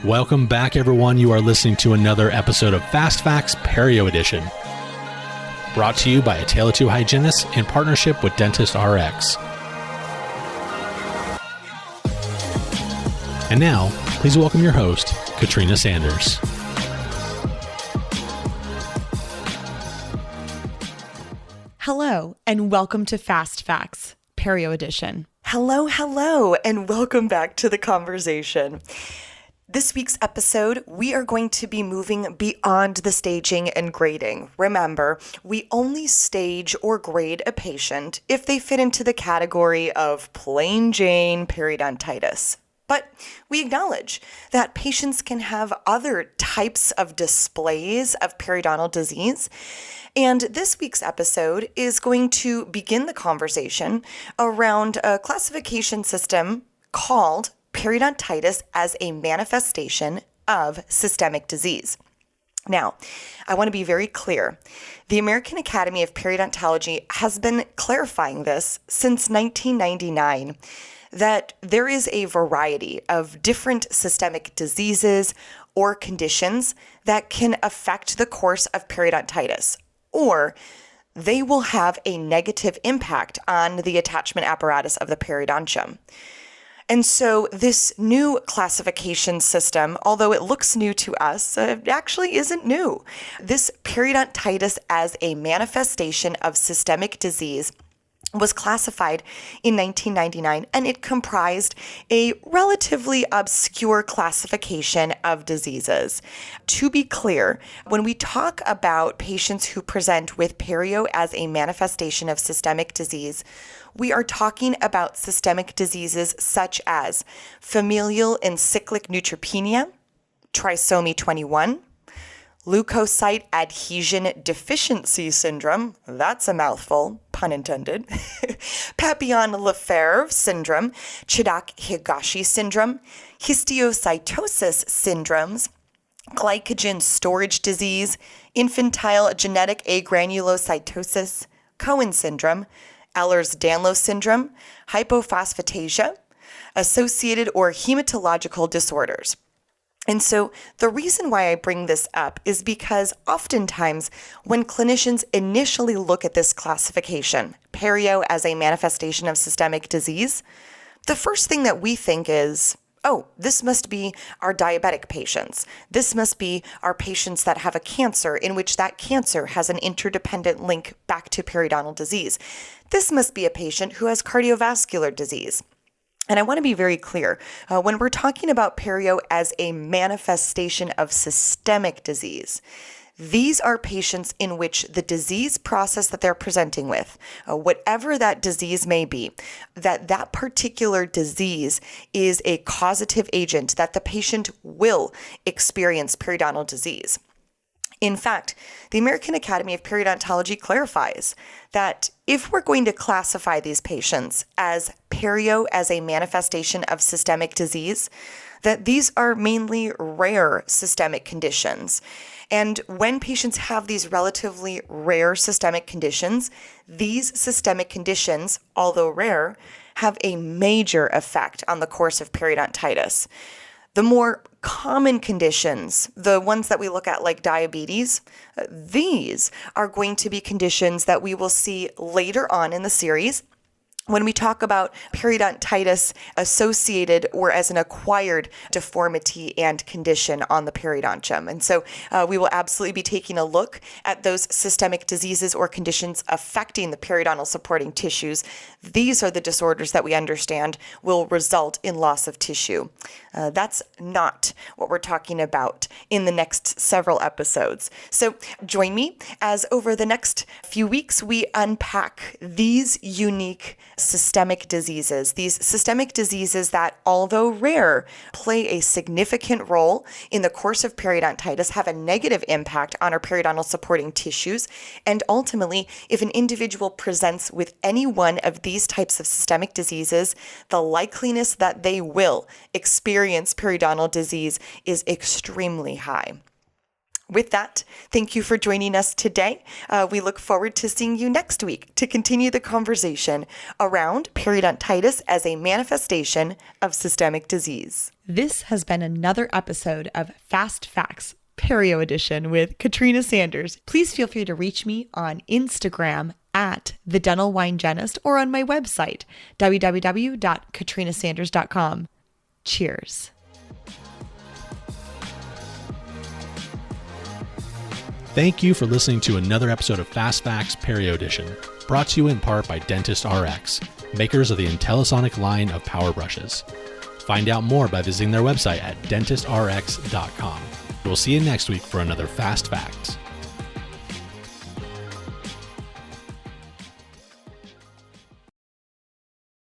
Welcome back, everyone. You are listening to another episode of Fast Facts Perio Edition, brought to you by A Tale of Two Hygienists in partnership with Dentist RX. And now, please welcome your host, Katrina Sanders. Hello, and welcome to Fast Facts Perio Edition. Hello, and welcome back to the conversation. This week's episode, we are going to be moving beyond the staging and grading. Remember, we only stage or grade a patient if they fit into the category of plain Jane periodontitis. But we acknowledge that patients can have other types of displays of periodontal disease. And this week's episode is going to begin the conversation around a classification system called periodontitis as a manifestation of systemic disease. Now, I want to be very clear. The American Academy of Periodontology has been clarifying this since 1999, that there is a variety of different systemic diseases or conditions that can affect the course of periodontitis, or they will have a negative impact on the attachment apparatus of the periodontium. And so this new classification system, although it looks new to us, it actually isn't new. This periodontitis as a manifestation of systemic disease was classified in 1999, and it comprised a relatively obscure classification of diseases. To be clear, when we talk about patients who present with perio as a manifestation of systemic disease, we are talking about systemic diseases such as familial and cyclic neutropenia, trisomy 21, leukocyte adhesion deficiency syndrome, that's a mouthful, pun intended, Papillon-Lefebvre syndrome, Chidak-Higashi syndrome, histiocytosis syndromes, glycogen storage disease, infantile genetic agranulocytosis, Cohen syndrome, Ehlers-Danlos syndrome, hypophosphatasia, associated or hematological disorders. And so the reason why I bring this up is because oftentimes when clinicians initially look at this classification, perio as a manifestation of systemic disease, the first thing that we think is, oh, this must be our diabetic patients. This must be our patients that have a cancer in which that cancer has an interdependent link back to periodontal disease. This must be a patient who has cardiovascular disease. And I want to be very clear, when we're talking about perio as a manifestation of systemic disease, these are patients in which the disease process that they're presenting with, whatever that disease may be, that particular disease is a causative agent that the patient will experience periodontal disease. In fact, the American Academy of Periodontology clarifies that if we're going to classify these patients as perio as a manifestation of systemic disease, that these are mainly rare systemic conditions. And when patients have these relatively rare systemic conditions, these systemic conditions, although rare, have a major effect on the course of periodontitis. The more common conditions, the ones that we look at like diabetes, these are going to be conditions that we will see later on in the series when we talk about periodontitis associated or as an acquired deformity and condition on the periodontium. And so we will absolutely be taking a look at those systemic diseases or conditions affecting the periodontal supporting tissues. These are the disorders that we understand will result in loss of tissue. That's not what we're talking about in the next several episodes. So join me as over the next few weeks, we unpack these unique systemic diseases that, although rare, play a significant role in the course of periodontitis, have a negative impact on our periodontal supporting tissues, and ultimately, if an individual presents with any one of these types of systemic diseases, the likeliness that they will experience periodontal disease is extremely high. With that, thank you for joining us today. We look forward to seeing you next week to continue the conversation around periodontitis as a manifestation of systemic disease. This has been another episode of Fast Facts, Perio Edition with Katrina Sanders. Please feel free to reach me on Instagram at The Dental Wine Genist or on my website, www.katrinasanders.com. Cheers. Thank you for listening to another episode of Fast Facts Perio Edition, brought to you in part by Dentist RX, makers of the IntelliSonic line of power brushes. Find out more by visiting their website at dentistrx.com. We'll see you next week for another Fast Facts.